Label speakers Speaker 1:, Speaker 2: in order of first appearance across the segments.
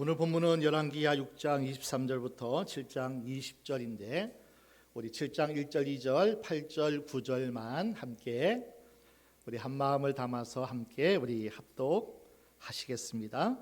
Speaker 1: 오늘 본문은 열왕기하 6장 23절부터 7장 20절인데 우리 7장 1절, 2절, 8절, 9절만 함께 우리 한 마음을 담아서 함께 우리 합독하시겠습니다.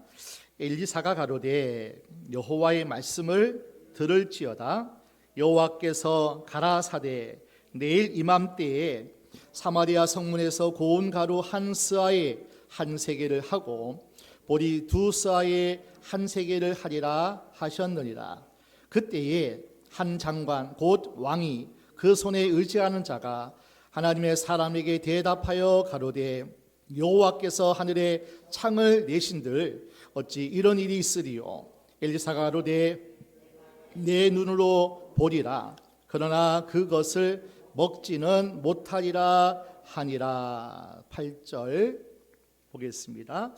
Speaker 1: 엘리사가 가로되 여호와의 말씀을 들을지어다. 여호와께서 가라사대 내일 이맘때에 사마리아 성문에서 고운 가루 한 스아에 한 세겔을 하고 보리 두 스아에 한 세겔을 하리라 하셨느니라. 그때에 한 장관 곧 왕이 그 손에 의지하는 자가 하나님의 사람에게 대답하여 가로되 여호와께서 하늘에 창을 내신들 어찌 이런 일이 있으리요. 엘리사가 가로되 내 눈으로 보리라. 그러나 그것을 먹지는 못하리라 하니라. 8절 보겠습니다.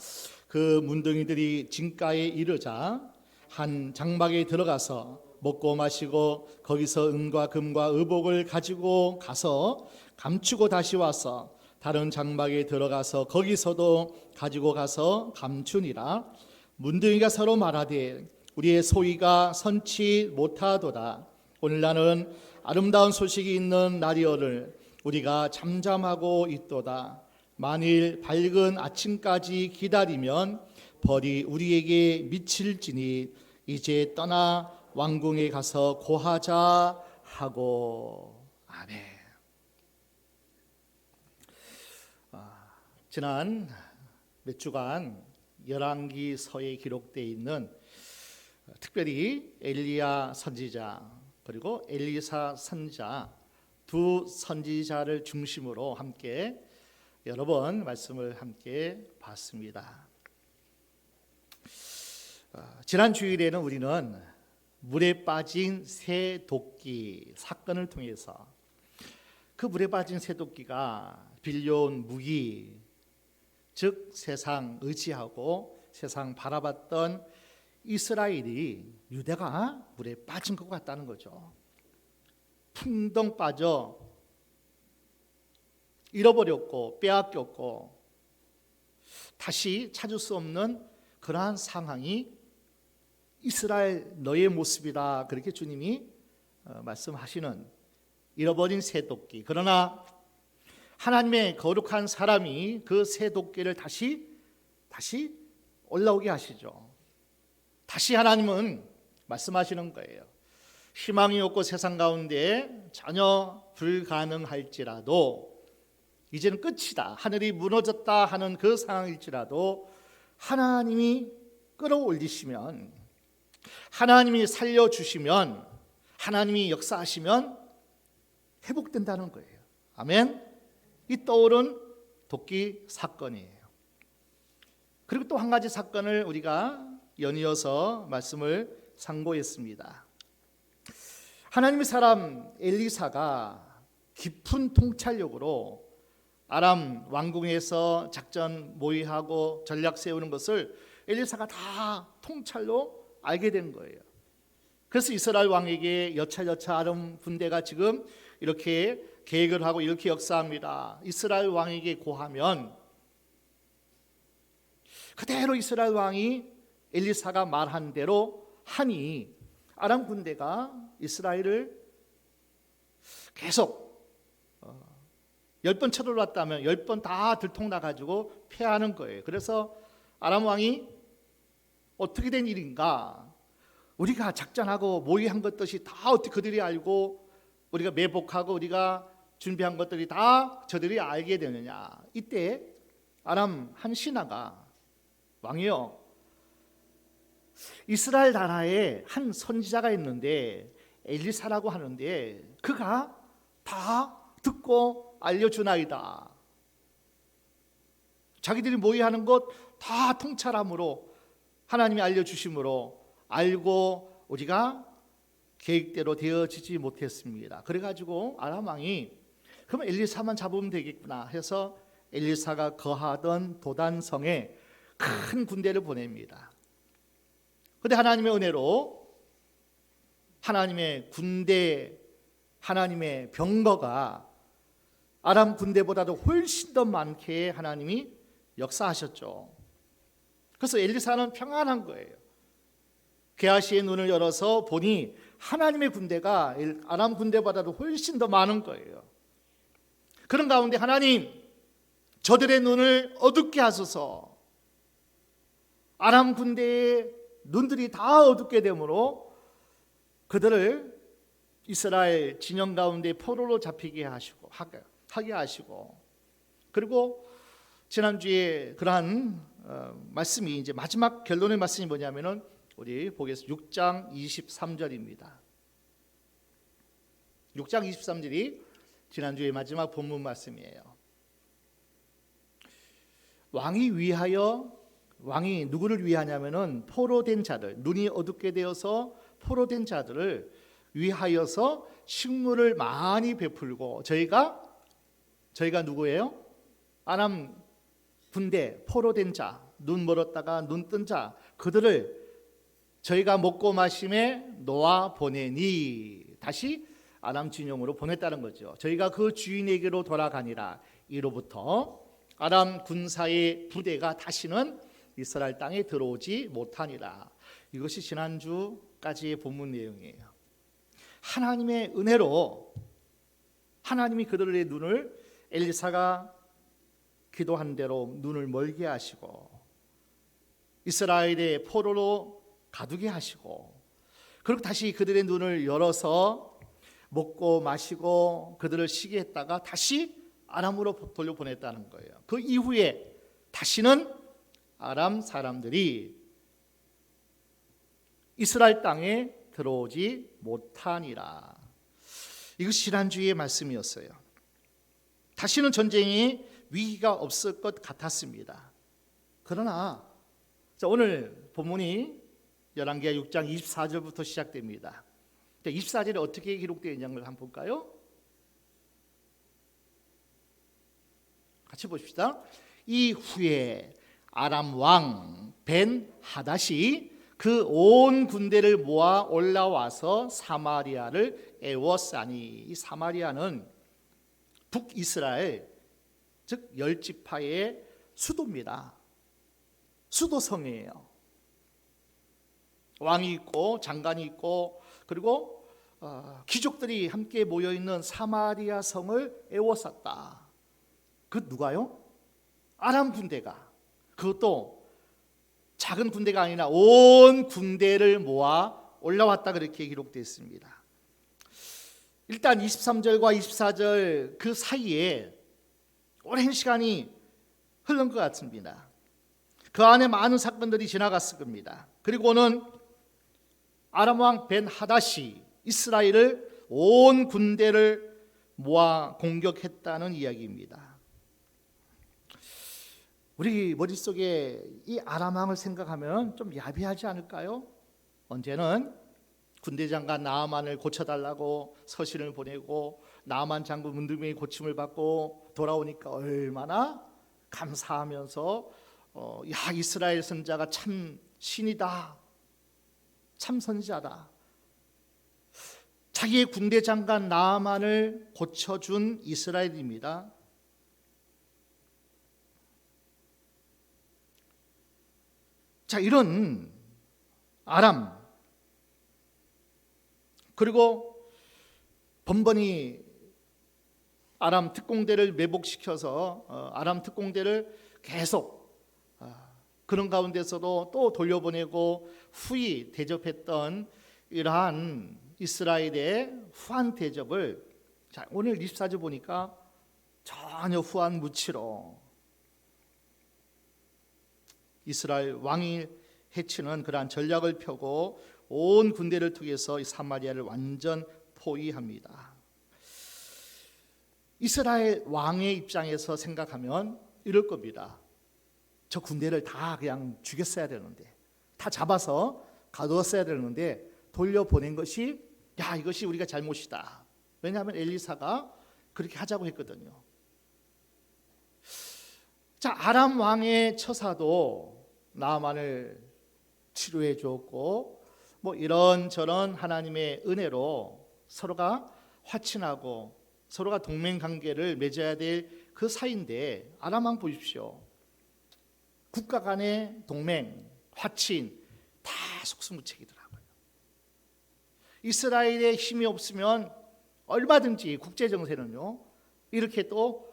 Speaker 1: 그 문둥이들이 진가에 이르자 한 장막에 들어가서 먹고 마시고 거기서 은과 금과 의복을 가지고 가서 감추고 다시 와서 다른 장막에 들어가서 거기서도 가지고 가서 감추니라. 문둥이가 서로 말하되 우리의 소위가 선치 못하도다. 오늘 나는 아름다운 소식이 있는 날이오늘 우리가 잠잠하고 있도다. 만일 밝은 아침까지 기다리면 벌이 우리에게 미칠지니 이제 떠나 왕궁에 가서 고하자 하고. 아멘. 지난 몇 주간 열왕기서에 기록되어 있는 특별히 엘리야 선지자 그리고 엘리사 선지자 두 선지자를 중심으로 함께 여러 번 말씀을 함께 봤습니다. 지난 주일에는 우리는 물에 빠진 새 도끼 사건을 통해서 그 물에 빠진 새 도끼가 빌려온 무기, 즉 세상 의지하고 세상 바라봤던 이스라엘이 유대가 물에 빠진 것 같다는 거죠. 풍덩 빠져 잃어버렸고 빼앗겼고 다시 찾을 수 없는 그러한 상황이 이스라엘 너의 모습이다. 그렇게 주님이 말씀하시는 잃어버린 새도끼. 그러나 하나님의 거룩한 사람이 그 새도끼를 다시 올라오게 하시죠. 다시 하나님은 말씀하시는 거예요. 희망이 없고 세상 가운데 전혀 불가능할지라도 이제는 끝이다. 하늘이 무너졌다 하는 그 상황일지라도 하나님이 끌어올리시면, 하나님이 살려주시면, 하나님이 역사하시면 회복된다는 거예요. 아멘. 이 떠오른 도끼 사건이에요. 그리고 또 한 가지 사건을 우리가 연이어서 말씀을 상고했습니다. 하나님의 사람 엘리사가 깊은 통찰력으로 아람 왕궁에서 작전 모의하고 전략 세우는 것을 엘리사가 다 통찰로 알게 된 거예요. 그래서 이스라엘 왕에게 여차 아람 군대가 지금 이렇게 계획을 하고 이렇게 역사합니다. 이스라엘 왕에게 고하면 그대로 이스라엘 왕이 엘리사가 말한 대로 하니 아람 군대가 이스라엘을 계속 10번 쳐들어왔다면 10번 다 들통나가지고 패하는 거예요. 그래서 아람 왕이 어떻게 된 일인가? 우리가 작전하고 모의한 것들이 다 어떻게 그들이 알고 우리가 매복하고 우리가 준비한 것들이 다 저들이 알게 되느냐? 이때 아람 한 신하가 왕이요, 이스라엘 나라에 한 선지자가 있는데 엘리사라고 하는데 그가 다 듣고 알려주나이다. 자기들이 모의하는 것 다 통찰함으로 하나님이 알려주심으로 알고 우리가 계획대로 되어지지 못했습니다. 그래가지고 아람 왕이 그럼 엘리사만 잡으면 되겠구나 해서 엘리사가 거하던 도단성에 큰 군대를 보냅니다. 그런데 하나님의 은혜로 하나님의 군대, 하나님의 병거가 아람 군대보다도 훨씬 더 많게 하나님이 역사하셨죠. 그래서 엘리사는 평안한 거예요. 게하시의 눈을 열어서 보니 하나님의 군대가 아람 군대보다도 훨씬 더 많은 거예요. 그런 가운데 하나님, 저들의 눈을 어둡게 하소서. 아람 군대의 눈들이 다 어둡게 되므로 그들을 이스라엘 진영 가운데 포로로 잡히게 하게 하시고, 그리고 지난주에 그러한 말씀이 이제 마지막 결론의 말씀이 뭐냐면은 우리 보겠습니다. 6장 23절입니다. 6장 23절이 지난주의 마지막 본문 말씀이에요. 왕이 누구를 위하냐면은 포로된 자들, 눈이 어둡게 되어서 포로된 자들을 위하여서 식물을 많이 베풀고, 저희가 누구예요? 아람 군대, 포로된 자, 눈 멀었다가 눈 뜬 자, 그들을 저희가 먹고 마심에 놓아 보내니, 다시 아람 진영으로 보냈다는 거죠. 저희가 그 주인에게로 돌아가니라. 이로부터 아람 군사의 부대가 다시는 이스라엘 땅에 들어오지 못하니라. 이것이 지난주까지의 본문 내용이에요. 하나님의 은혜로 하나님이 그들의 눈을 엘리사가 기도한 대로 눈을 멀게 하시고, 이스라엘의 포로로 가두게 하시고, 그리고 다시 그들의 눈을 열어서 먹고 마시고 그들을 쉬게 했다가 다시 아람으로 돌려보냈다는 거예요. 그 이후에 다시는 아람 사람들이 이스라엘 땅에 들어오지 못하니라. 이것이 지난주의 말씀이었어요. 다시는 전쟁이 위기가 없을 것 같았습니다. 그러나 오늘 본문이 열왕기하 6장 24절부터 시작됩니다. 24절에 어떻게 기록되어 있냐는 걸 한번 볼까요? 같이 보십시다. 이후에 아람 왕 벤 하닷이 그 온 군대를 모아 올라와서 사마리아를 애워싸니, 이 사마리아는 북이스라엘, 즉 열지파의 수도입니다. 수도성이에요. 왕이 있고 장관이 있고, 그리고 귀족들이 함께 모여있는 사마리아 성을 애워쌌다. 그 누가요? 아람 군대가, 그것도 작은 군대가 아니라 온 군대를 모아 올라왔다, 그렇게 기록되어 있습니다. 일단 23절과 24절 그 사이에 오랜 시간이 흐른 것 같습니다. 그 안에 많은 사건들이 지나갔을 겁니다. 그리고는 아람 왕 벤 하닷이 이스라엘을 온 군대를 모아 공격했다는 이야기입니다. 우리 머릿속에 이 아람 왕을 생각하면 좀 야비하지 않을까요? 언제는 군대 장관 나아만을 고쳐달라고 서신을 보내고, 나아만 장군 문둥병이 고침을 받고 돌아오니까 얼마나 감사하면서 야, 이스라엘 선자가 참 신이다, 참 선지자다. 자기의 군대 장관 나아만을 고쳐준 이스라엘입니다. 자, 이런 아람, 그리고 번번이 아람 특공대를 매복시켜서 아람 특공대를 계속 그런 가운데서도 또 돌려보내고 후위 대접했던 이러한 이스라엘의 후한 대접을, 자, 오늘 24절 보니까 전혀 후한 무치로 이스라엘 왕이 해치는 그러한 전략을 펴고 온 군대를 통해서 이 사마리아를 완전 포위합니다. 이스라엘 왕의 입장에서 생각하면 이럴 겁니다. 저 군대를 다 그냥 죽였어야 되는데, 다 잡아서 가두었어야 되는데 돌려보낸 것이, 야, 이것이 우리가 잘못이다. 왜냐하면 엘리사가 그렇게 하자고 했거든요. 자, 아람 왕의 처사도 나아만을 치료해 주었고, 뭐 이런저런 하나님의 은혜로 서로가 화친하고 서로가 동맹 관계를 맺어야 될 그 사이인데, 아람 왕 보십시오. 국가 간의 동맹, 화친 다 속수무책이더라고요. 이스라엘의 힘이 없으면 얼마든지 국제 정세는요 이렇게 또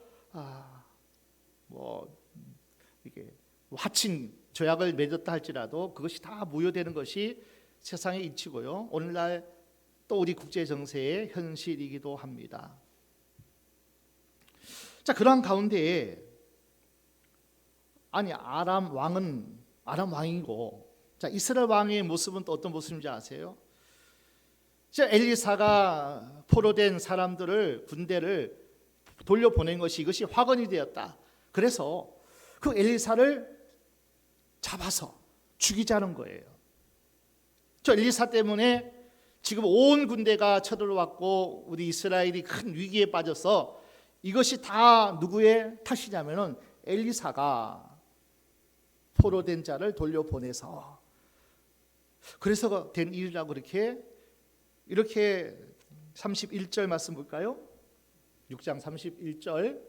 Speaker 1: 이게 화친 조약을 맺었다 할지라도 그것이 다 무효되는 것이 세상의 이치고요. 오늘날 또 우리 국제 정세의 현실이기도 합니다. 자, 그러한 가운데에 아람 왕이고, 자, 이스라엘 왕의 모습은 또 어떤 모습인지 아세요? 엘리사가 포로된 사람들을, 군대를 돌려보낸 것이, 이것이 화근이 되었다. 그래서 그 엘리사를 잡아서 죽이자는 거예요. 저 엘리사 때문에 지금 온 군대가 쳐들어왔고 우리 이스라엘이 큰 위기에 빠져서, 이것이 다 누구의 탓이냐면은 엘리사가 포로된 자를 돌려보내서 그래서 된 일이라고 이렇게 31절 말씀 볼까요? 6장 31절.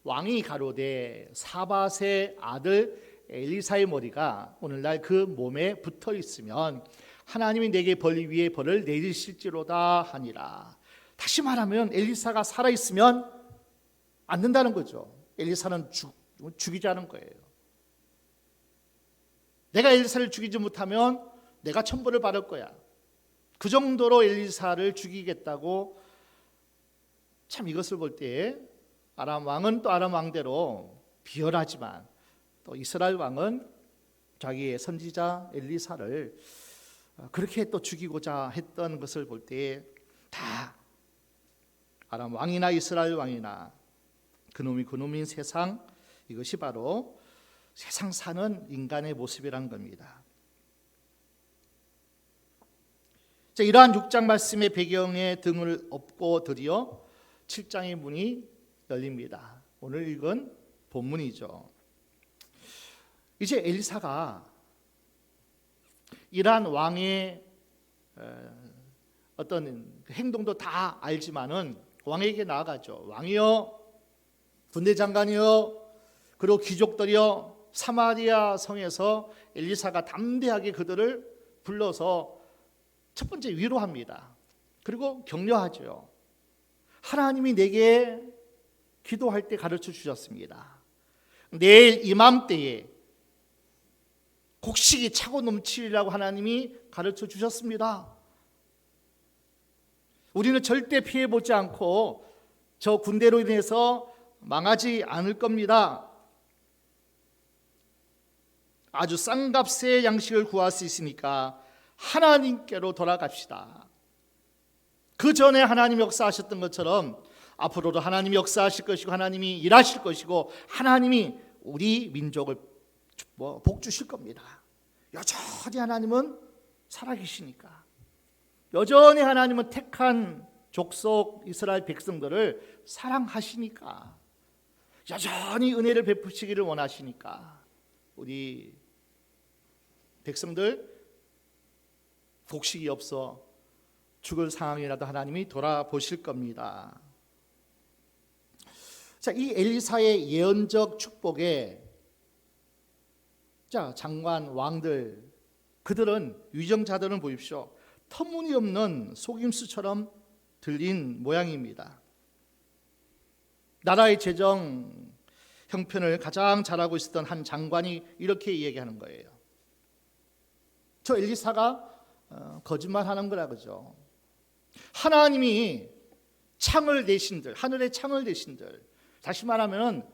Speaker 1: 왕이 가로되 사밧의 아들 엘리사의 머리가 오늘날 그 몸에 붙어 있으면 하나님이 내게 벌 위에 벌을 내리실지로다 하니라. 다시 말하면 엘리사가 살아 있으면 안 된다는 거죠. 엘리사는 죽이자는 거예요. 내가 엘리사를 죽이지 못하면 내가 천벌을 받을 거야. 그 정도로 엘리사를 죽이겠다고. 참 이것을 볼 때 아람 왕은 또 아람 왕대로 비열하지만 또 이스라엘 왕은 자기의 선지자 엘리사를 그렇게 또 죽이고자 했던 것을 볼 때 다 아람 왕이나 이스라엘 왕이나 그놈인 세상, 이것이 바로 세상 사는 인간의 모습이란 겁니다. 자, 이러한 6장 말씀의 배경에 등을 엎고 드디어 7장의 문이 열립니다. 오늘 읽은 본문이죠. 이제 엘리사가 이러한 왕의 어떤 행동도 다 알지만은 왕에게 나아가죠. 왕이여, 군대 장관이여, 그리고 귀족들이여, 사마리아 성에서 엘리사가 담대하게 그들을 불러서 첫 번째 위로합니다. 그리고 격려하죠. 하나님이 내게 기도할 때 가르쳐 주셨습니다. 내일 이맘때에 곡식이 차고 넘치리라고 하나님이 가르쳐 주셨습니다. 우리는 절대 피해보지 않고 저 군대로 인해서 망하지 않을 겁니다. 아주 싼 값의 양식을 구할 수 있으니까 하나님께로 돌아갑시다. 그 전에 하나님 역사하셨던 것처럼 앞으로도 하나님이 역사하실 것이고 하나님이 일하실 것이고 하나님이 우리 민족을 복 주실 겁니다. 여전히 하나님은 살아계시니까, 여전히 하나님은 택한 족속 이스라엘 백성들을 사랑하시니까, 여전히 은혜를 베푸시기를 원하시니까 우리 백성들 곡식이 없어 죽을 상황이라도 하나님이 돌아보실 겁니다. 자, 이 엘리사의 예언적 축복에 자, 장관, 왕들, 그들은, 위정자들은 보십시오, 터무니없는 속임수처럼 들린 모양입니다. 나라의 재정 형편을 가장 잘하고 있었던 한 장관이 이렇게 얘기하는 거예요. 저 엘리사가 거짓말하는 거라 그죠. 하나님이 창을 내신들, 하늘의 창을 내신들, 다시 말하면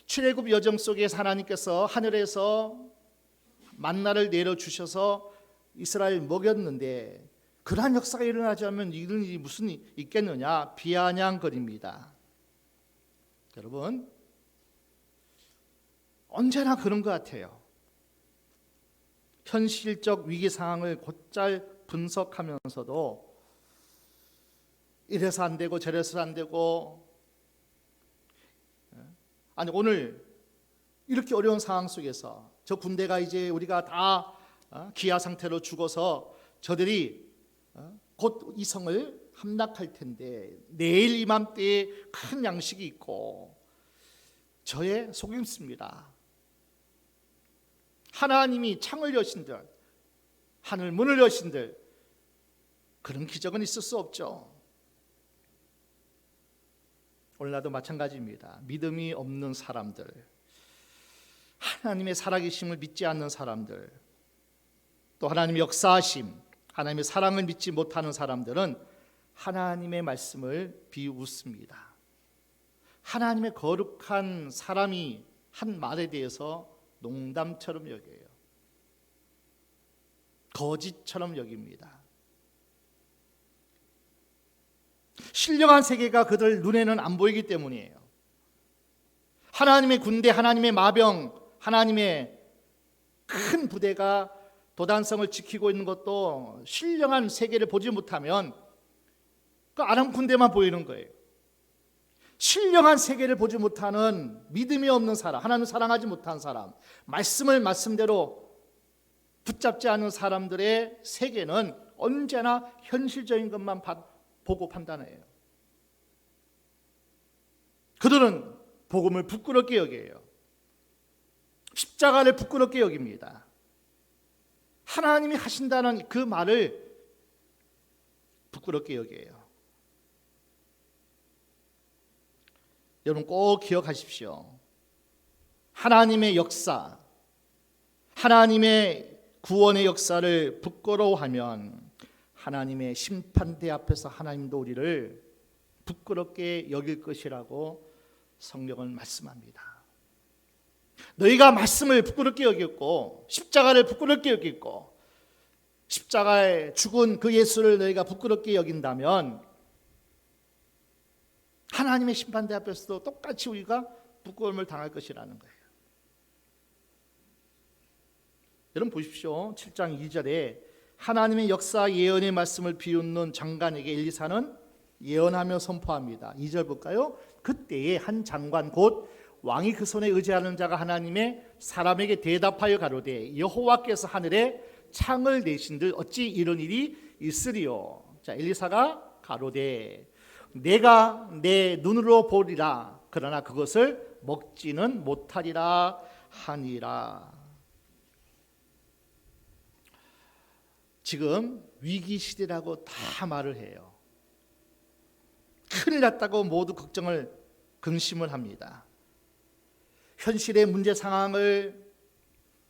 Speaker 1: 출애굽 여정 속에서 하나님께서 하늘에서 만나를 내려주셔서 이스라엘 먹였는데 그러한 역사가 일어나지 않으면 이런 일이 무슨 일이 있겠느냐 비아냥거립니다. 여러분, 언제나 그런 것 같아요. 현실적 위기 상황을 곧잘 분석하면서도 이래서 안 되고 저래서 안 되고, 아니 오늘 이렇게 어려운 상황 속에서 저 군대가 이제 우리가 다 기아 상태로 죽어서 저들이 곧 이 성을 함락할 텐데 내일 이맘때에 큰 양식이 있고, 저의 속임수입니다. 하나님이 창을 여신들, 하늘 문을 여신들, 그런 기적은 있을 수 없죠. 오늘날도 마찬가지입니다. 믿음이 없는 사람들, 하나님의 살아계심을 믿지 않는 사람들, 또 하나님의 역사하심, 하나님의 사랑을 믿지 못하는 사람들은 하나님의 말씀을 비웃습니다. 하나님의 거룩한 사람이 한 말에 대해서 농담처럼 여겨요. 거짓처럼 여깁니다. 신령한 세계가 그들 눈에는 안 보이기 때문이에요. 하나님의 군대, 하나님의 마병, 하나님의 큰 부대가 도단성을 지키고 있는 것도 신령한 세계를 보지 못하면 그 아람 군대만 보이는 거예요. 신령한 세계를 보지 못하는 믿음이 없는 사람, 하나님을 사랑하지 못한 사람, 말씀을 말씀대로 붙잡지 않은 사람들의 세계는 언제나 현실적인 것만 보고 판단해요. 그들은 복음을 부끄럽게 여겨요. 십자가를 부끄럽게 여깁니다. 하나님이 하신다는 그 말을 부끄럽게 여겨요. 여러분 꼭 기억하십시오. 하나님의 역사, 하나님의 구원의 역사를 부끄러워하면 하나님의 심판대 앞에서 하나님도 우리를 부끄럽게 여길 것이라고 성경은 말씀합니다. 너희가 말씀을 부끄럽게 여겼고 십자가를 부끄럽게 여겼고 십자가에 죽은 그 예수를 너희가 부끄럽게 여긴다면 하나님의 심판대 앞에서도 똑같이 우리가 부끄러움을 당할 것이라는 거예요. 여러분 보십시오. 7장 2절에 하나님의 역사 예언의 말씀을 비웃는 장관에게 엘리사는 예언하며 선포합니다. 2절 볼까요? 그때에 한 장관 곧 왕이 그 손에 의지하는 자가 하나님의 사람에게 대답하여 가로되 여호와께서 하늘에 창을 내신들 어찌 이런 일이 있으리요. 자, 엘리사가 가로되 내가 내 눈으로 보리라 그러나 그것을 먹지는 못하리라 하니라. 지금 위기 시대라고 다 말을 해요. 큰일 났다고 모두 걱정을 근심을 합니다. 현실의 문제 상황을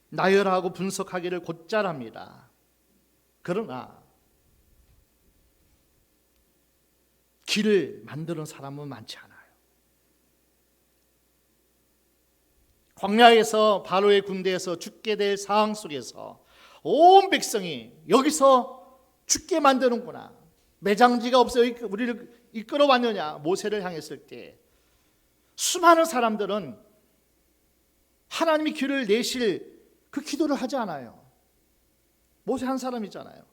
Speaker 1: 나열하고 분석하기를 곧잘 합니다. 그러나 길을 만드는 사람은 많지 않아요. 광야에서 바로의 군대에서 죽게 될 상황 속에서 온 백성이 여기서 죽게 만드는구나. 매장지가 없어 우리를 이끌어왔느냐. 모세를 향했을 때 수많은 사람들은 하나님이 길을 내실 그 기도를 하지 않아요. 모세 한 사람이잖아요.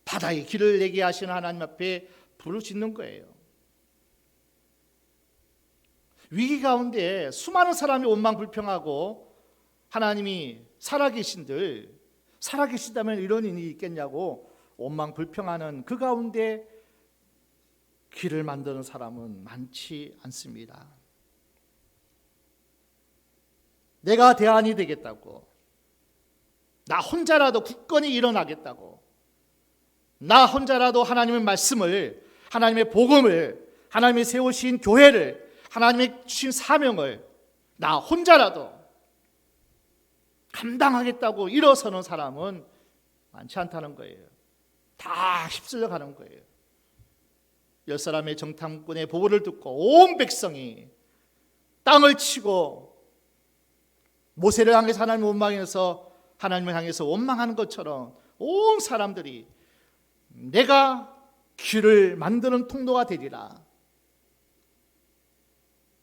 Speaker 1: 바다에 길을 내게 하시는 하나님 앞에 부르짖는 거예요. 위기 가운데 수많은 사람이 원망불평하고 하나님이 살아계신다면 이런 일이 있겠냐고 원망불평하는 그 가운데 길을 만드는 사람은 많지 않습니다. 내가 대안이 되겠다고, 나 혼자라도 굳건히 일어나겠다고, 나 혼자라도 하나님의 말씀을, 하나님의 복음을, 하나님이 세우신 교회를, 하나님의 주신 사명을 나 혼자라도 감당하겠다고 일어서는 사람은 많지 않다는 거예요. 다 휩쓸려 가는 거예요. 10사람의 정탐꾼의 보고를 듣고 온 백성이 땅을 치고 모세를 향해서 하나님을 원망해서 하나님을 향해서 원망하는 것처럼 온 사람들이 내가 길을 만드는 통로가 되리라.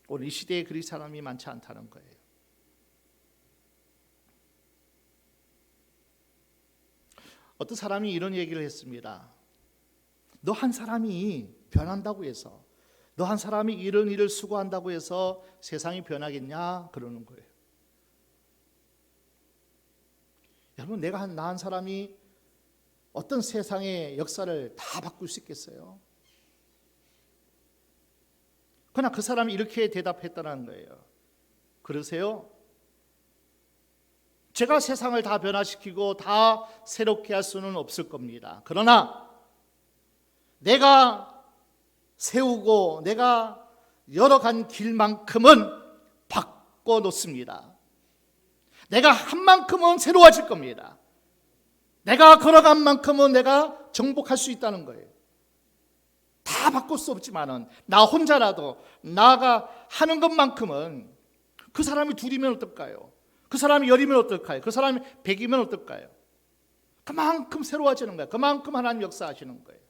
Speaker 1: 오늘 이 시대에 그리 사람이 많지 않다는 거예요. 어떤 사람이 이런 얘기를 했습니다. 너 한 사람이 변한다고 해서, 너 한 사람이 이런 일을 수고한다고 해서 세상이 변하겠냐? 그러는 거예요. 여러분, 나 한 사람이 어떤 세상의 역사를 다 바꿀 수 있겠어요? 그러나 그 사람이 이렇게 대답했다는 거예요. 그러세요? 제가 세상을 다 변화시키고 다 새롭게 할 수는 없을 겁니다. 그러나 내가 세우고 내가 열어간 길만큼은 바꿔놓습니다. 내가 한 만큼은 새로워질 겁니다. 내가 걸어간 만큼은 내가 정복할 수 있다는 거예요. 다 바꿀 수 없지만은 나 혼자라도 나가 하는 것만큼은, 그 사람이 둘이면 어떨까요? 그 사람이 열이면 어떨까요? 그 사람이 백이면 어떨까요? 그만큼 새로워지는 거예요. 그만큼 하나님 역사하시는 거예요.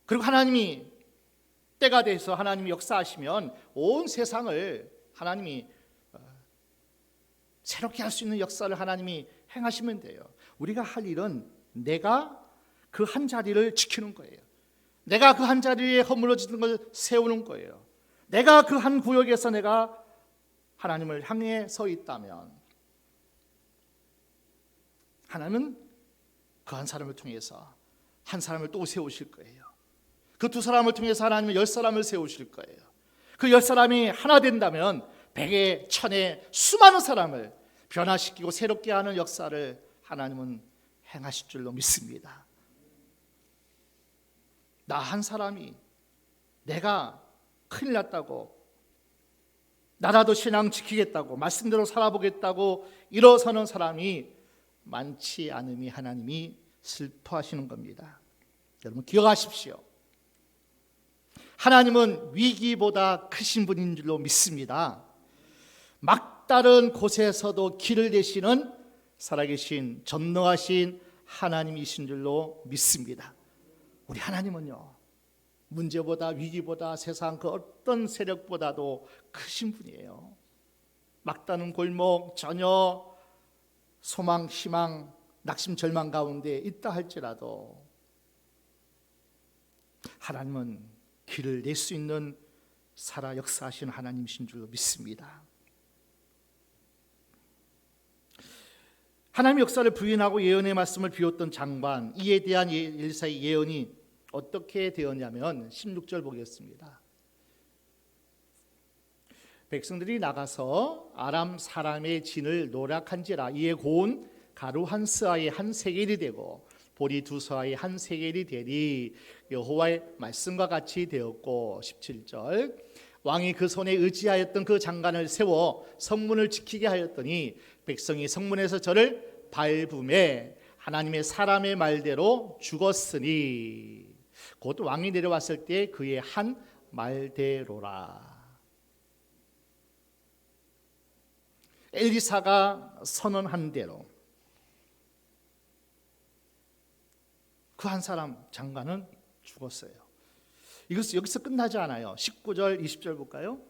Speaker 1: 그리고 하나님이 때가 돼서 하나님이 역사하시면 온 세상을 하나님이 새롭게 할 수 있는 역사를 하나님이 행하시면 돼요. 우리가 할 일은 내가 그 한 자리를 지키는 거예요. 내가 그 한 자리에 허물어지는 걸 세우는 거예요. 내가 그 한 구역에서 내가 하나님을 향해 서 있다면 하나님은 그 한 사람을 통해서 한 사람을 또 세우실 거예요. 그 두 사람을 통해서 하나님은 10사람을 세우실 거예요. 그 10사람이 하나 된다면 100에 1000에 수많은 사람을 변화시키고 새롭게 하는 역사를 하나님은 행하실 줄로 믿습니다. 나 한 사람이 내가 큰일 났다고, 나라도 신앙 지키겠다고, 말씀대로 살아보겠다고 일어서는 사람이 많지 않음이 하나님이 슬퍼하시는 겁니다. 여러분 기억하십시오. 하나님은 위기보다 크신 분인 줄로 믿습니다. 막다른 곳에서도 길을 내시는 살아계신 전능하신 하나님이신 줄로 믿습니다. 우리 하나님은요, 문제보다 위기보다 세상 그 어떤 세력보다도 크신 분이에요. 막다른 골목, 전혀 소망, 희망, 낙심, 절망 가운데 있다 할지라도 하나님은 길을 낼 수 있는 살아 역사하시는 하나님이신 줄로 믿습니다. 하나님의 역사를 부인하고 예언의 말씀을 비웠던 장관, 이에 대한 엘리사의 예언이 어떻게 되었냐면 16절 보겠습니다. 백성들이 나가서 아람 사람의 진을 노략한지라 이에 고운 가루 한 스아에 한 세겔이 되고 보리 두 스아에 한 세겔이 되리 여호와의 말씀과 같이 되었고 17절 왕이 그 손에 의지하였던 그 장관을 세워 성문을 지키게 하였더니 백성이 성문에서 저를 밟음에 하나님의 사람의 말대로 죽었으니 곧 왕이 내려왔을 때 그의 한 말대로라. 엘리사가 선언한 대로 그 한 사람 장관은 죽었어요. 이것은 여기서 끝나지 않아요. 19절 20절 볼까요?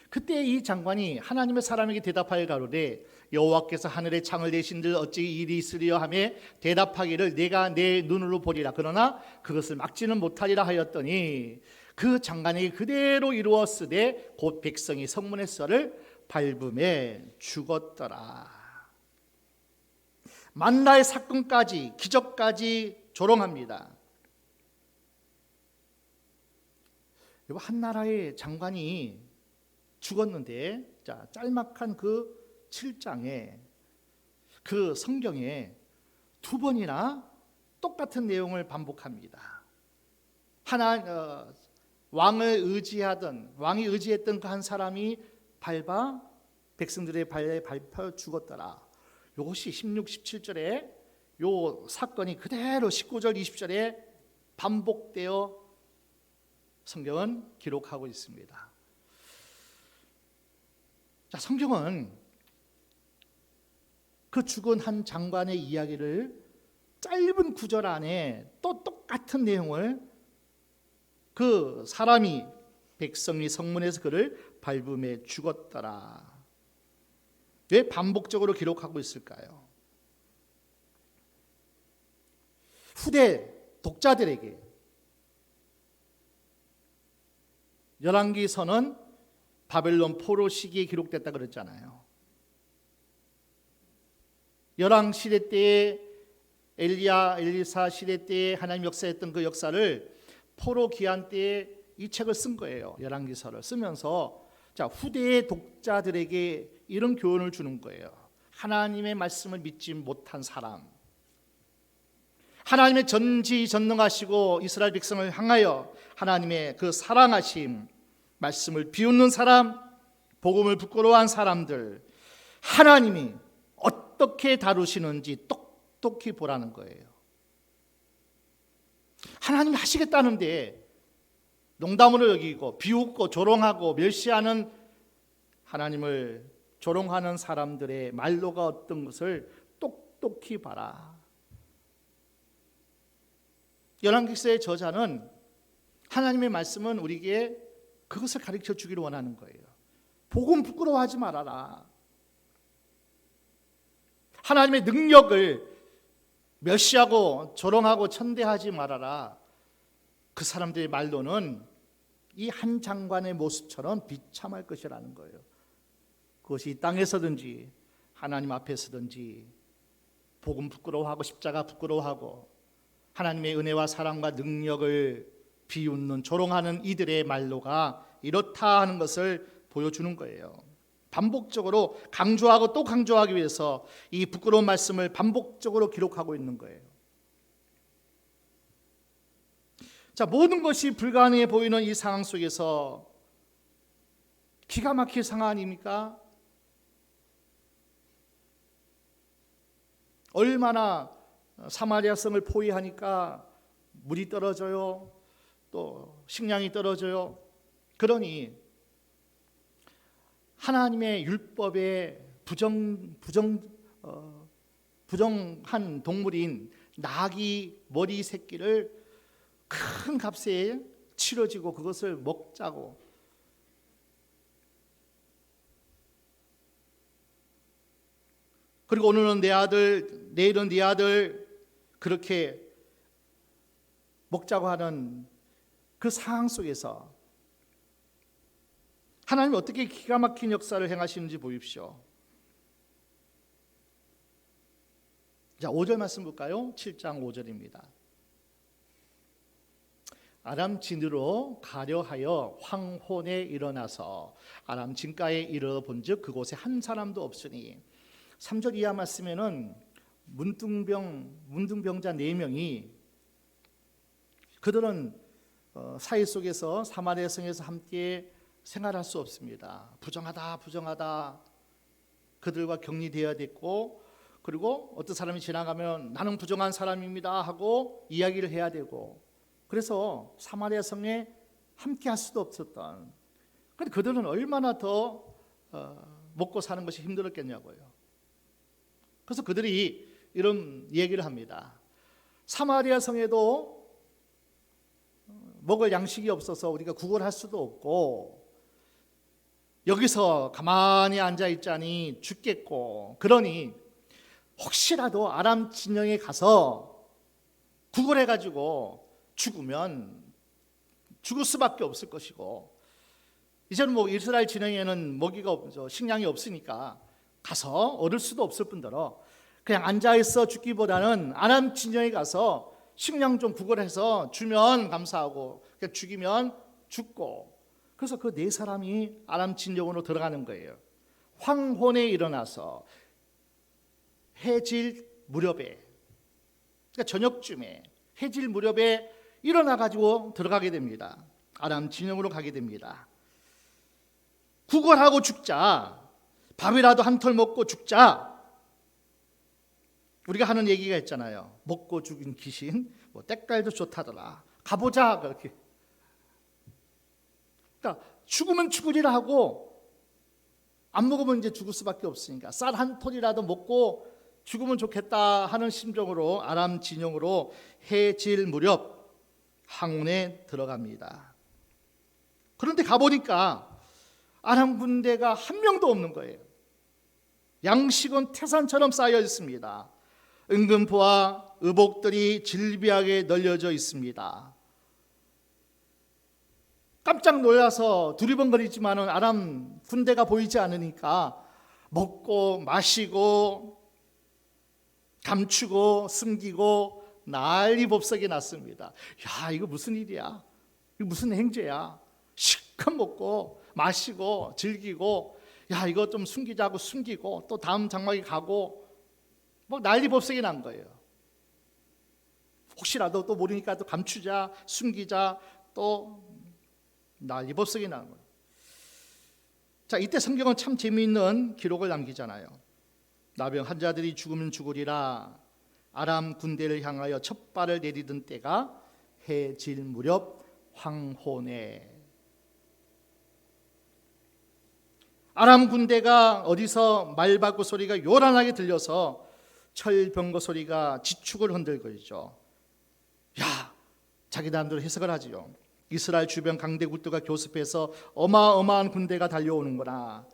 Speaker 1: 그때 이 장관이 하나님의 사람에게 대답하여 가로되 여호와께서 하늘에 창을 내신들 어찌 일이 있으리여 하며 대답하기를 내가 내 눈으로 보리라 그러나 그것을 막지는 못하리라 하였더니 그 장관이 그대로 이루었으되 곧 백성이 성문의 썰을 밟음에 죽었더라. 만나의 사건까지 기적까지 조롱합니다. 한 나라의 장관이 죽었는데 자, 짤막한 그 7장에 그 성경에 두 번이나 똑같은 내용을 반복합니다. 왕이 의지했던 그 한 사람이 밟아 백성들의 발에 밟혀 죽었더라. 이것이 16, 17절에 요 사건이 그대로 19절, 20절에 반복되어 성경은 기록하고 있습니다. 자, 성경은 그 죽은 한 장관의 이야기를 짧은 구절 안에 또 똑같은 내용을 그 사람이 백성이 성문에서 그를 밟음에 죽었더라. 왜 반복적으로 기록하고 있을까요? 후대 독자들에게 열왕기서는 바벨론 포로 시기에 기록됐다 그랬잖아요. 열왕 시대 때에 엘리사 시대 때에 하나님 역사했던 그 역사를 포로 기한 때에 이 책을 쓴 거예요. 열왕기서를 쓰면서 자, 후대의 독자들에게 이런 교훈을 주는 거예요. 하나님의 말씀을 믿지 못한 사람, 하나님의 전지전능하시고 이스라엘 백성을 향하여 하나님의 그 사랑하심 말씀을 비웃는 사람, 복음을 부끄러워한 사람들, 하나님이 어떻게 다루시는지 똑똑히 보라는 거예요. 하나님이 하시겠다는데 농담으로 여기고 비웃고 조롱하고 멸시하는 하나님을 조롱하는 사람들의 말로가 어떤 것을 똑똑히 봐라. 열왕기서의 저자는 하나님의 말씀은 우리에게 그것을 가르쳐 주기를 원하는 거예요. 복음 부끄러워하지 말아라. 하나님의 능력을 멸시하고 조롱하고 천대하지 말아라. 그 사람들의 말로는 이 한 장관의 모습처럼 비참할 것이라는 거예요. 그것이 이 땅에서든지 하나님 앞에서든지 복음 부끄러워하고 십자가 부끄러워하고 하나님의 은혜와 사랑과 능력을 비웃는 조롱하는 이들의 말로가 이렇다 하는 것을 보여주는 거예요. 반복적으로 강조하고 또 강조하기 위해서 이 부끄러운 말씀을 반복적으로 기록하고 있는 거예요. 자, 모든 것이 불가능해 보이는 이 상황 속에서 기가 막힐 상황 아닙니까? 얼마나 사마리아 성을 포위하니까 물이 떨어져요. 또 식량이 떨어져요. 그러니 하나님의 율법에 부정한 동물인 나귀 머리 새끼를 큰 값에 치러지고 그것을 먹자고. 그리고 오늘은 내 아들, 내일은 네 아들, 그렇게 먹자고 하는 그 상황 속에서 하나님이 어떻게 기가 막힌 역사를 행하시는지 보십시오. 자, 5절 말씀 볼까요? 7장 5절입니다. 아람 진으로 가려 하여 황혼에 일어나서 아람 진가에 이르러 본즉 그곳에 한 사람도 없으니. 3절 이하 말씀에는 문둥병자 4명이 그들은 사회 속에서 사마리아 성에서 함께 생활할 수 없습니다. 부정하다. 그들과 격리되어야 됐고, 그리고 어떤 사람이 지나가면 나는 부정한 사람입니다 하고 이야기를 해야 되고, 그래서 사마리아 성에 함께 할 수도 없었던. 그런데 그들은 얼마나 더 먹고 사는 것이 힘들었겠냐고요. 그래서 그들이 이런 얘기를 합니다. 사마리아 성에도 먹을 양식이 없어서 우리가 구걸할 수도 없고 여기서 가만히 앉아 있자니 죽겠고, 그러니 혹시라도 아람 진영에 가서 구걸해가지고 죽으면 죽을 수밖에 없을 것이고, 이제는 뭐 이스라엘 진영에는 먹이가 없죠. 식량이 없으니까 가서 얻을 수도 없을 뿐더러 그냥 앉아있어 죽기보다는 아람 진영에 가서 식량 좀 구걸해서 주면 감사하고 그냥 죽이면 죽고. 그래서 그 4사람이 아람 진영으로 들어가는 거예요. 황혼에 일어나서 해질 무렵에, 그러니까 저녁쯤에 해질 무렵에 일어나가지고 들어가게 됩니다. 아람 진영으로 가게 됩니다. 구걸하고 죽자, 밥이라도 한 톨 먹고 죽자. 우리가 하는 얘기가 있잖아요. 먹고 죽인 귀신, 뭐 때깔도 좋다더라. 가보자 그렇게. 그러니까 죽으면 죽으리라 하고 안 먹으면 이제 죽을 수밖에 없으니까 쌀 한 톨이라도 먹고 죽으면 좋겠다 하는 심정으로 아람 진영으로 해질 무렵 황혼에 들어갑니다. 그런데 가보니까 아람 군대가 한 명도 없는 거예요. 양식은 태산처럼 쌓여 있습니다. 은금포와 의복들이 질비하게 널려져 있습니다. 깜짝 놀라서 두리번거리지만은 아람 군대가 보이지 않으니까 먹고 마시고 감추고 숨기고 난리 법석이 났습니다. 야, 이거 무슨 일이야? 이거 무슨 행죄야? 실컷 먹고 마시고 즐기고, 야, 이거 좀 숨기자고 숨기고 또 다음 장막에 가고 뭐 난리 법석이 난 거예요. 혹시라도 또 모르니까 또 감추자, 숨기자, 또 난리 법석이 나는 거예요. 자, 이때 성경은 참 재미있는 기록을 남기잖아요. 나병 환자들이 죽으면 죽으리라 아람 군대를 향하여 첫 발을 내디던 때가 해질 무렵 황혼에. 아람 군대가 어디서 말바꾸 소리가 요란하게 들려서 철병거 소리가 지축을 흔들거리죠. 야, 자기 나름대로 해석을 하지요. 이스라엘 주변 강대 국도가 교습해서 어마어마한 군대가 달려오는구나.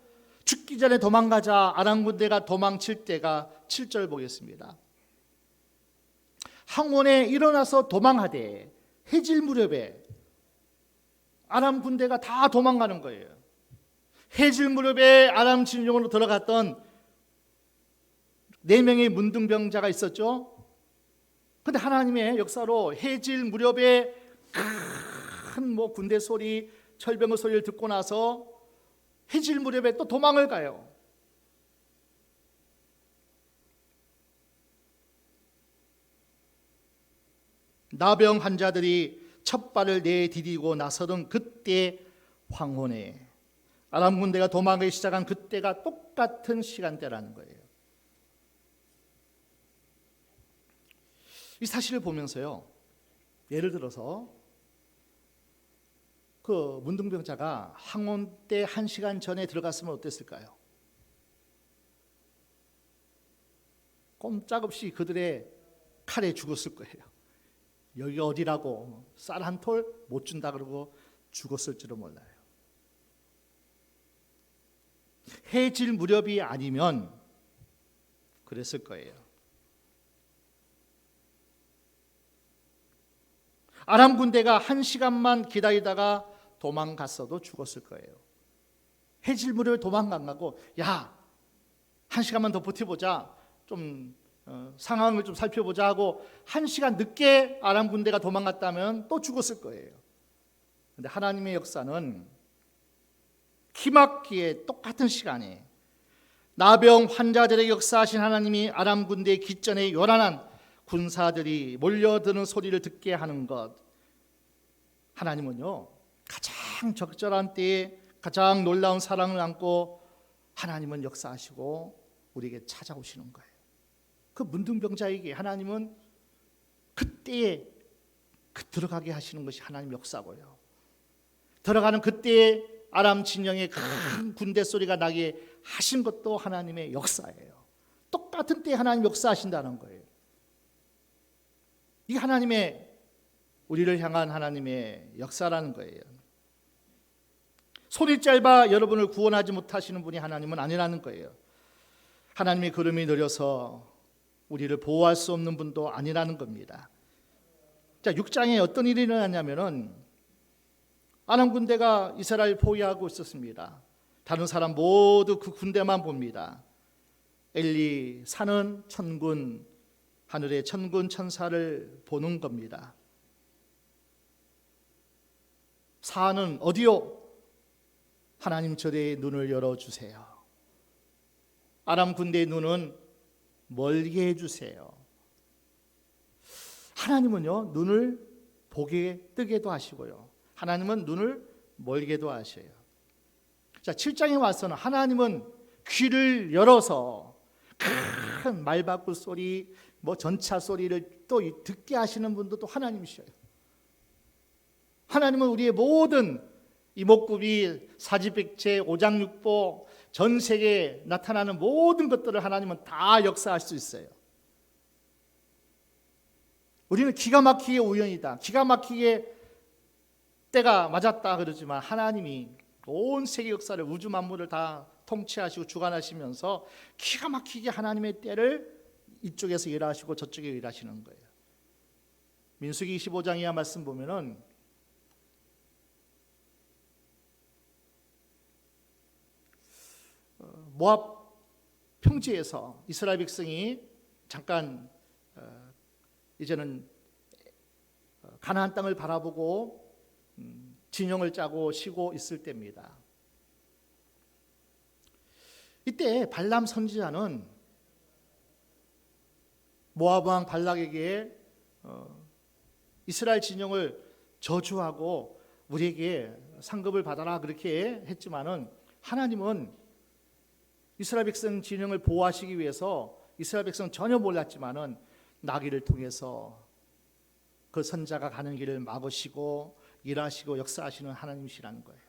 Speaker 1: 죽기 전에 도망가자. 아람 군대가 도망칠 때가 7절 보겠습니다. 황혼에 일어나서 도망하되 해질 무렵에 아람 군대가 다 도망가는 거예요. 해질 무렵에 아람 진영으로 들어갔던 4명의 문둥병자가 있었죠. 근데 하나님의 역사로 해질 무렵에 큰 군대 소리, 철병의 소리를 듣고 나서 해질 무렵에 또 도망을 가요. 나병 환자들이 첫 발을 내디디고 나서던 그때 황혼에 아람 군대가 도망가기 시작한 그때가 똑같은 시간대라는 거예요. 이 사실을 보면서요, 예를 들어서 그 문둥병자가 황혼 때 1시간 전에 들어갔으면 어땠을까요? 꼼짝없이 그들의 칼에 죽었을 거예요. 여기 어디라고 쌀 한 톨 못 준다 그러고 죽었을지도 몰라요. 해질 무렵이 아니면 그랬을 거예요. 아람 군대가 1시간만 기다리다가 도망갔어도 죽었을 거예요. 해질 무렵에 도망 안 가고 야, 1시간만 더 버텨보자, 좀 상황을 좀 살펴보자 하고 1시간 늦게 아람 군대가 도망갔다면 또 죽었을 거예요. 그런데 하나님의 역사는 기막히게 똑같은 시간에 나병 환자들에게 역사하신 하나님이 아람 군대의 기전에 요란한 군사들이 몰려드는 소리를 듣게 하는 것, 하나님은요 가장 적절한 때에 가장 놀라운 사랑을 안고 하나님은 역사하시고 우리에게 찾아오시는 거예요. 그 문둥병자에게 하나님은 그때에 들어가게 하시는 것이 하나님 역사고요. 들어가는 그때에 아람 진영의 큰 군대 소리가 나게 하신 것도 하나님의 역사예요. 똑같은 때에 하나님 역사하신다는 거예요. 이 하나님의, 우리를 향한 하나님의 역사라는 거예요. 손이 짧아 여러분을 구원하지 못하시는 분이 하나님은 아니라는 거예요. 하나님의 걸음이 느려서 우리를 보호할 수 없는 분도 아니라는 겁니다. 자, 6장에 어떤 일이 일어났냐면은 아람 군대가 이스라엘 포위하고 있었습니다. 다른 사람 모두 그 군대만 봅니다. 엘리 사는 천군, 하늘의 천군 천사를 보는 겁니다. 사는 어디요? 하나님 저의 눈을 열어주세요. 아람 군대의 눈은 멀게 해주세요. 하나님은요 눈을 보게 뜨게도 하시고요, 하나님은 눈을 멀게도 하셔요. 자, 7장에 와서는 하나님은 귀를 열어서 큰 말바꾸 소리, 전차 소리를 또 듣게 하시는 분도 또 하나님이셔요. 하나님은 우리의 모든 이목구비, 사지백체, 오장육부, 전 세계에 나타나는 모든 것들을 하나님은 다 역사할 수 있어요. 우리는 기가 막히게 우연이다, 기가 막히게 때가 맞았다 그러지만 하나님이 온 세계 역사를, 우주 만물을 다 통치하시고 주관하시면서 기가 막히게 하나님의 때를 이쪽에서 일하시고 저쪽에 일하시는 거예요. 민수기 25장 이하 말씀 보면은 모압 평지에서 이스라엘 백성이 잠깐 이제는 가나안 땅을 바라보고 진영을 짜고 쉬고 있을 때입니다. 이때 발람 선지자는 모압 왕 발락에게 이스라엘 진영을 저주하고 우리에게 상급을 받아라 그렇게 했지만은 하나님은 이스라엘 백성 진영을 보호하시기 위해서 이스라엘 백성 전혀 몰랐지만은 나귀를 통해서 그 선자가 가는 길을 막으시고 일하시고 역사하시는 하나님이시라는 거예요.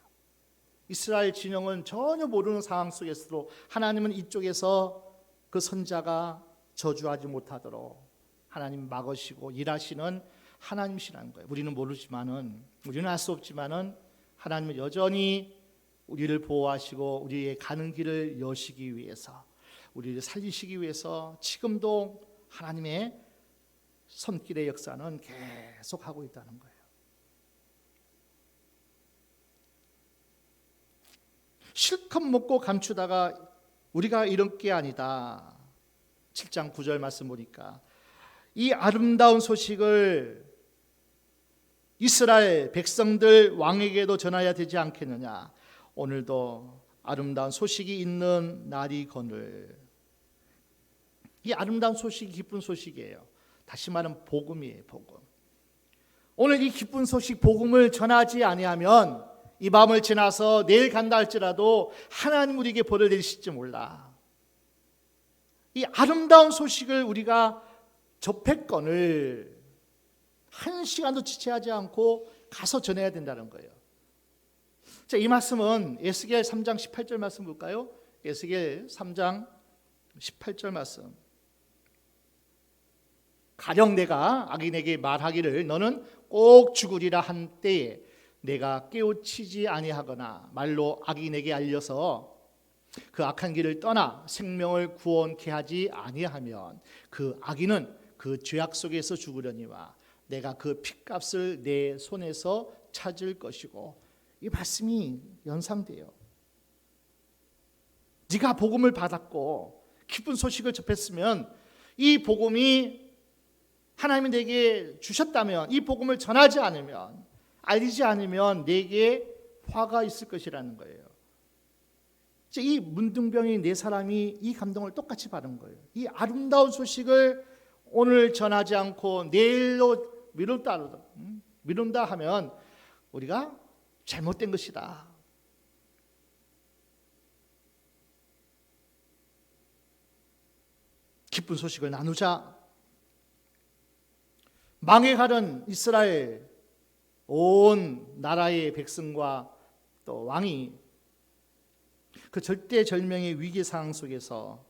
Speaker 1: 이스라엘 진영은 전혀 모르는 상황 속에서도 하나님은 이쪽에서 그 선자가 저주하지 못하도록 하나님 막으시고 일하시는 하나님이시라는 거예요. 우리는 모르지만은, 우리는 알 수 없지만은 하나님은 여전히 우리를 보호하시고 우리의 가는 길을 여시기 위해서, 우리를 살리시기 위해서 지금도 하나님의 손길의 역사는 계속하고 있다는 거예요. 실컷 먹고 감추다가 우리가 이런 게 아니다. 7장 9절 말씀 보니까 이 아름다운 소식을 이스라엘 백성들 왕에게도 전해야 되지 않겠느냐. 오늘도 아름다운 소식이 있는 날이거늘. 이 아름다운 소식이 기쁜 소식이에요. 다시 말하면 복음이에요. 복음. 오늘 이 기쁜 소식 복음을 전하지 아니하면 이 밤을 지나서 내일 간다 할지라도 하나님 우리에게 벌을 내리실지 몰라. 이 아름다운 소식을 우리가 접했건을 한 시간도 지체하지 않고 가서 전해야 된다는 거예요. 자, 이 말씀은 에스겔 3장 18절 말씀 볼까요? 에스겔 3장 18절 말씀. 가령 내가 악인에게 말하기를 너는 꼭 죽으리라 한 때에 내가 깨우치지 아니하거나 말로 악인에게 알려서 그 악한 길을 떠나 생명을 구원케 하지 아니하면 그 악인은 그 죄악 속에서 죽으려니와 내가 그 핏값을 내 손에서 찾을 것이고. 이 말씀이 연상돼요. 네가 복음을 받았고 기쁜 소식을 접했으면 이 복음이 하나님이 내게 주셨다면 이 복음을 전하지 않으면, 알리지 않으면 내게 화가 있을 것이라는 거예요. 이 문둥병이 네 사람이 이 감동을 똑같이 받은 거예요. 이 아름다운 소식을 오늘 전하지 않고 내일로 미룬다 하면 우리가 잘못된 것이다. 기쁜 소식을 나누자. 망해가는 이스라엘 온 나라의 백성과 또 왕이 그 절대절명의 위기 상황 속에서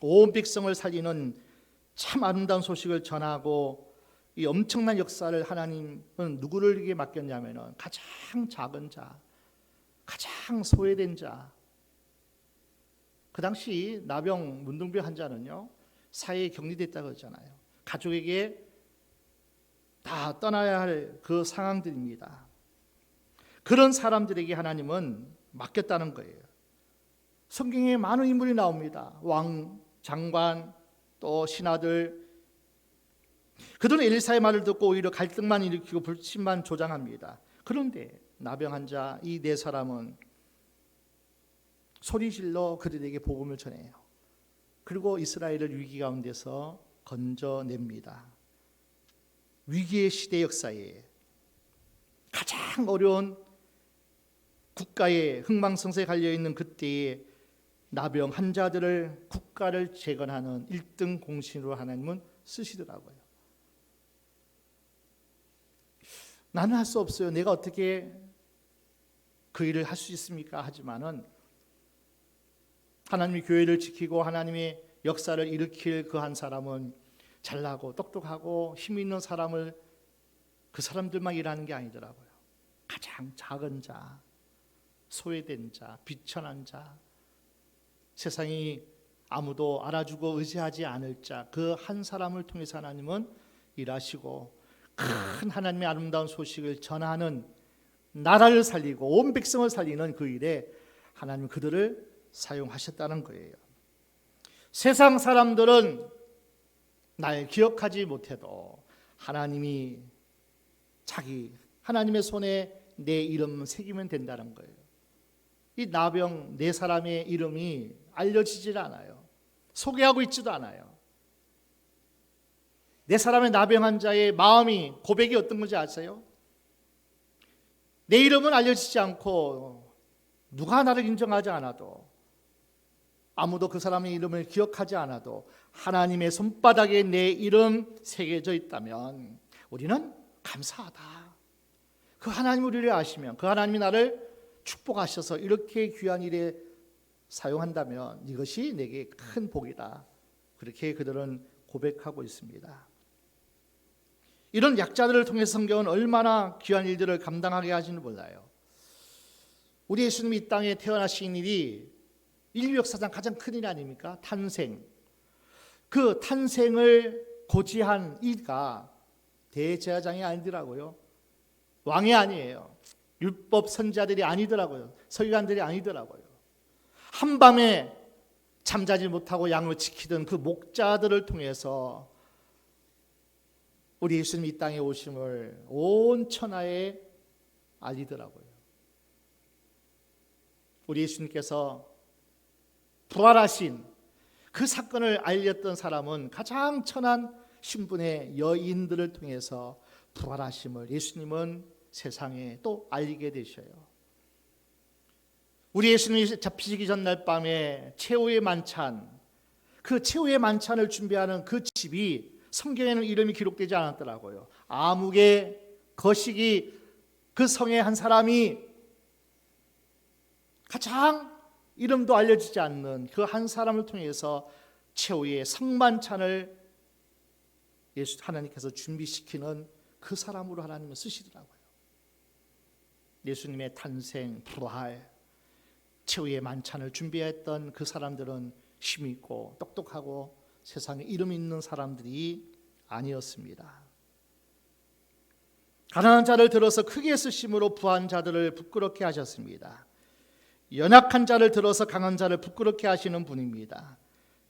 Speaker 1: 온 백성을 살리는 참 아름다운 소식을 전하고 이 엄청난 역사를 하나님은 누구에게 맡겼냐면 가장 작은 자, 가장 소외된 자. 그 당시 나병, 문둥병 환자는요 사회에 격리됐다고 그러잖아요. 가족에게 다 떠나야 할 그 상황들입니다. 그런 사람들에게 하나님은 맡겼다는 거예요. 성경에 많은 인물이 나옵니다. 왕, 장관, 또 신하들. 그들은 엘리사의 말을 듣고 오히려 갈등만 일으키고 불신만 조장합니다. 그런데 나병 환자 이 네 사람은 소리질러 그들에게 복음을 전해요. 그리고 이스라엘을 위기 가운데서 건져냅니다. 위기의 시대 역사에 가장 어려운 국가의 흥망성쇠에 갈려있는 그때에 나병 환자들을 국가를 재건하는 1등 공신으로 하나님은 쓰시더라고요. 나는 할 수 없어요. 내가 어떻게 그 일을 할 수 있습니까? 하지만은 하나님이 교회를 지키고 하나님의 역사를 일으킬 그 한 사람은 잘나고 똑똑하고 힘 있는 사람을 그 사람들만 일하는 게 아니더라고요. 가장 작은 자, 소외된 자, 비천한 자, 세상이 아무도 알아주고 의지하지 않을 자, 그 한 사람을 통해서 하나님은 일하시고 큰 하나님의 아름다운 소식을 전하는, 나라를 살리고 온 백성을 살리는 그 일에 하나님 그들을 사용하셨다는 거예요. 세상 사람들은 날 기억하지 못해도 하나님이 하나님의 손에 내 이름 새기면 된다는 거예요. 이 나병 네 사람의 이름이 알려지질 않아요. 소개하고 있지도 않아요. 내 사람의 나병한 자의 마음이 고백이 어떤 건지 아세요? 내 이름은 알려지지 않고 누가 나를 인정하지 않아도, 아무도 그 사람의 이름을 기억하지 않아도 하나님의 손바닥에 내 이름 새겨져 있다면 우리는 감사하다. 그 하나님이 우리를 아시면, 그 하나님이 나를 축복하셔서 이렇게 귀한 일에 사용한다면 이것이 내게 큰 복이다. 그렇게 그들은 고백하고 있습니다. 이런 약자들을 통해서 성경은 얼마나 귀한 일들을 감당하게 하시는지 몰라요. 우리 예수님이 이 땅에 태어나신 일이 인류 역사상 가장 큰 일 아닙니까? 탄생. 그 탄생을 고지한 이가 대제사장이 아니더라고요. 왕이 아니에요. 율법 선지자들이 아니더라고요. 서기관들이 아니더라고요. 한밤에 잠자지 못하고 양을 지키던 그 목자들을 통해서 우리 예수님이 이 땅에 오심을 온 천하에 알리더라고요. 우리 예수님께서 부활하신 그 사건을 알렸던 사람은 가장 천한 신분의 여인들을 통해서 부활하심을 예수님은 세상에 또 알리게 되셔요. 우리 예수님이 잡히시기 전날 밤에 최후의 만찬, 그 최후의 만찬을 준비하는 그 집이 성경에는 이름이 기록되지 않았더라고요. 아무개 거시기 그 성의 한 사람이 가장 이름도 알려지지 않는 그 한 사람을 통해서 최후의 성만찬을 하나님께서 준비시키는 그 사람으로 하나님은 쓰시더라고요. 예수님의 탄생, 부활, 최후의 만찬을 준비했던 그 사람들은 힘 있고 똑똑하고 세상에 이름 있는 사람들이 아니었습니다. 가난한 자를 들어서 크게 쓰심으로 부한 자들을 부끄럽게 하셨습니다. 연약한 자를 들어서 강한 자를 부끄럽게 하시는 분입니다.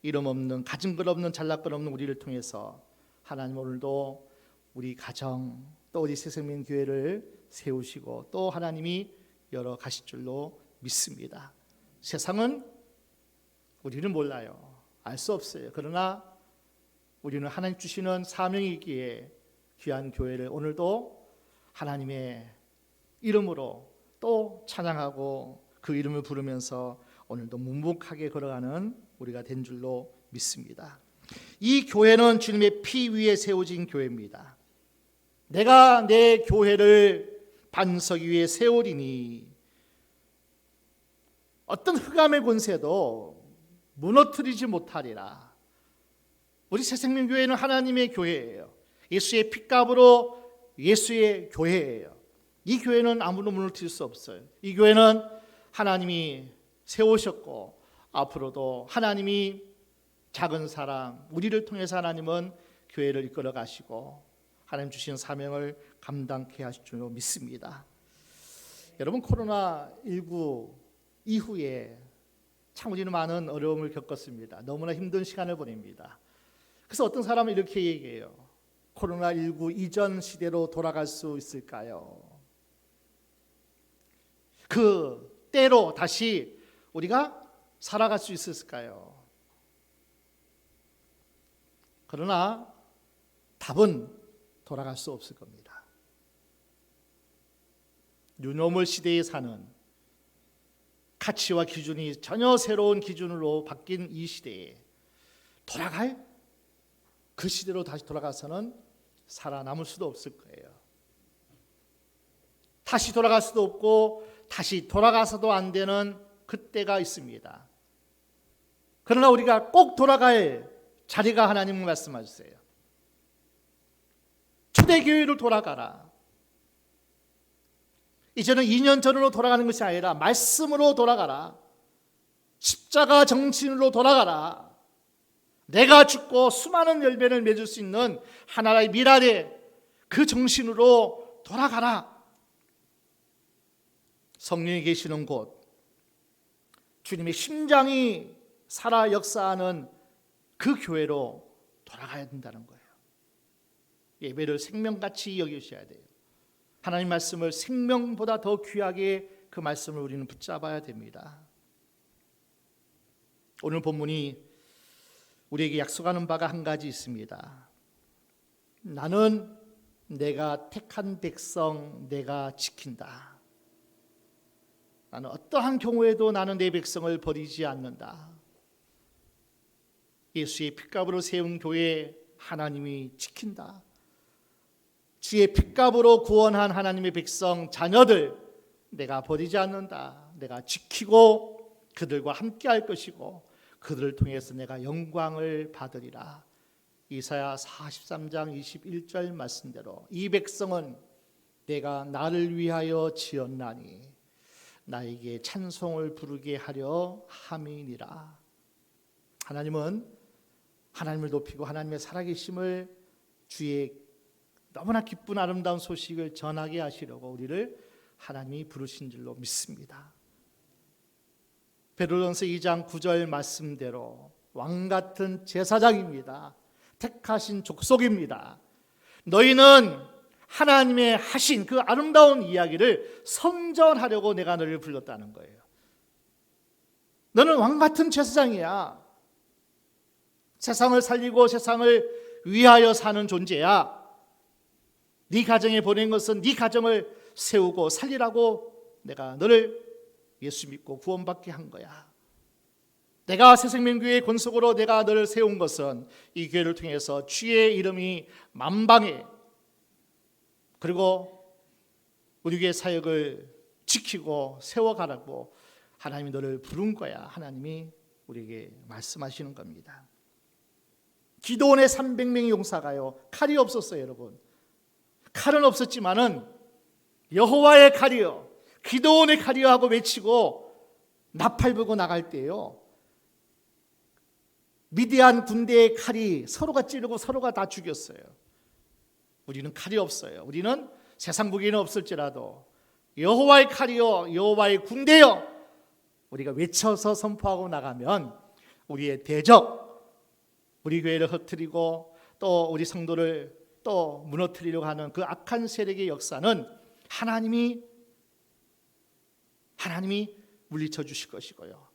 Speaker 1: 이름 없는, 가진 것 없는, 잘난 것 없는 우리를 통해서 하나님 오늘도 우리 가정, 또 우리 새생명교회를 세우시고 또 하나님이 열어 가실 줄로 믿습니다. 세상은 우리는 몰라요. 알 수 없어요. 그러나 우리는 하나님 주시는 사명이 있기에 귀한 교회를 오늘도 하나님의 이름으로 또 찬양하고 그 이름을 부르면서 오늘도 묵묵하게 걸어가는 우리가 된 줄로 믿습니다. 이 교회는 주님의 피 위에 세워진 교회입니다. 내가 내 교회를 반석 위에 세우리니 어떤 흑암의 권세도 무너뜨리지 못하리라. 우리 새생명교회는 하나님의 교회예요. 예수의 핏값으로 예수의 교회예요. 이 교회는 아무도 무너뜨릴 수 없어요. 이 교회는 하나님이 세우셨고 앞으로도 하나님이 작은 사람, 우리를 통해서 하나님은 교회를 이끌어 가시고 하나님 주신 사명을 감당케 하실 줄 믿습니다. 여러분, 코로나19 이후에 참 우리는 많은 어려움을 겪었습니다. 너무나 힘든 시간을 보냅니다. 그래서 어떤 사람은 이렇게 얘기해요. 코로나19 이전 시대로 돌아갈 수 있을까요? 그 때로 다시 우리가 살아갈 수 있을까요? 그러나 답은 돌아갈 수 없을 겁니다. 뉴노멀 시대에 사는, 가치와 기준이 전혀 새로운 기준으로 바뀐 이 시대에 돌아갈 그 시대로 다시 돌아가서는 살아남을 수도 없을 거예요. 다시 돌아갈 수도 없고 다시 돌아가서도 안 되는 그때가 있습니다. 그러나 우리가 꼭 돌아갈 자리가 하나님은 말씀하셨어요. 초대교회로 돌아가라. 이제는 2년 전으로 돌아가는 것이 아니라 말씀으로 돌아가라. 십자가 정신으로 돌아가라. 내가 죽고 수많은 열매를 맺을 수 있는 하나의 미랄의 그 정신으로 돌아가라. 성령이 계시는 곳, 주님의 심장이 살아 역사하는 그 교회로 돌아가야 된다는 거예요. 예배를 생명같이 여기셔야 돼요. 하나님 말씀을 생명보다 더 귀하게 그 말씀을 우리는 붙잡아야 됩니다. 오늘 본문이 우리에게 약속하는 바가 한 가지 있습니다. 나는 내가 택한 백성 내가 지킨다. 나는 어떠한 경우에도 나는 내 백성을 버리지 않는다. 예수의 핏값으로 세운 교회 하나님이 지킨다. 주의 핏값으로 구원한 하나님의 백성 자녀들 내가 버리지 않는다. 내가 지키고 그들과 함께 할 것이고 그들을 통해서 내가 영광을 받으리라. 이사야 43장 21절 말씀대로 이 백성은 내가 나를 위하여 지었나니 나에게 찬송을 부르게 하려 함이니라. 하나님은 하나님을 높이고 하나님의 살아계심을 주의 너무나 기쁜 아름다운 소식을 전하게 하시려고 우리를 하나님이 부르신 줄로 믿습니다. 베드로전서 2장 9절 말씀대로 왕같은 제사장입니다. 택하신 족속입니다. 너희는 하나님의 하신 그 아름다운 이야기를 선전하려고 내가 너를 불렀다는 거예요. 너는 왕같은 제사장이야. 세상을 살리고 세상을 위하여 사는 존재야. 네 가정에 보낸 것은 네 가정을 세우고 살리라고 내가 너를 예수 믿고 구원받게 한 거야. 내가 새생명교회의 권속으로 내가 너를 세운 것은 이 교회를 통해서 주의 이름이 만방에 그리고 우리 교회 사역을 지키고 세워가라고 하나님이 너를 부른 거야. 하나님이 우리에게 말씀하시는 겁니다. 기도원의 300명의 용사가요, 칼이 없었어요. 여러분, 칼은 없었지만은 여호와의 칼이요, 기도원의 칼이요 하고 외치고 나팔 불고 나갈 때요, 미디안 군대의 칼이 서로가 찌르고 서로가 다 죽였어요. 우리는 칼이 없어요. 우리는 세상 무기는 없을지라도 여호와의 칼이요 여호와의 군대요 우리가 외쳐서 선포하고 나가면 우리의 대적, 우리 교회를 흩뜨리고 또 우리 성도를 또 무너뜨리려고 하는 그 악한 세력의 역사는 하나님이 물리쳐 주실 것이고요.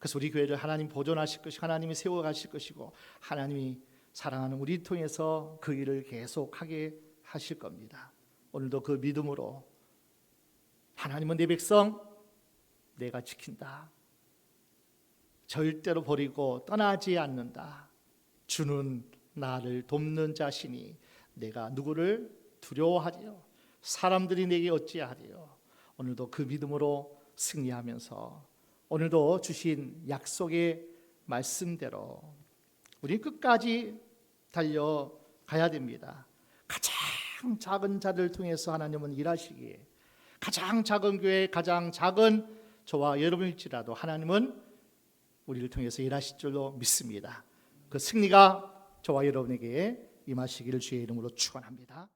Speaker 1: 그래서 우리 교회를 하나님 보존하실 것이고 하나님이 세워가실 것이고 하나님이 사랑하는 우리 통해서 그 일을 계속하게 하실 겁니다. 오늘도 그 믿음으로 하나님은 내 백성 내가 지킨다. 절대로 버리고 떠나지 않는다. 주는 나를 돕는 자시니 내가 누구를 두려워하리요. 사람들이 내게 어찌하리요. 오늘도 그 믿음으로 승리하면서 오늘도 주신 약속의 말씀대로 우리 끝까지 달려가야 됩니다. 가장 작은 자를 통해서 하나님은 일하시기에 가장 작은 교회, 가장 작은 저와 여러분일지라도 하나님은 우리를 통해서 일하실 줄로 믿습니다. 그 승리가 저와 여러분에게 임하시기를 주의 이름으로 축원합니다.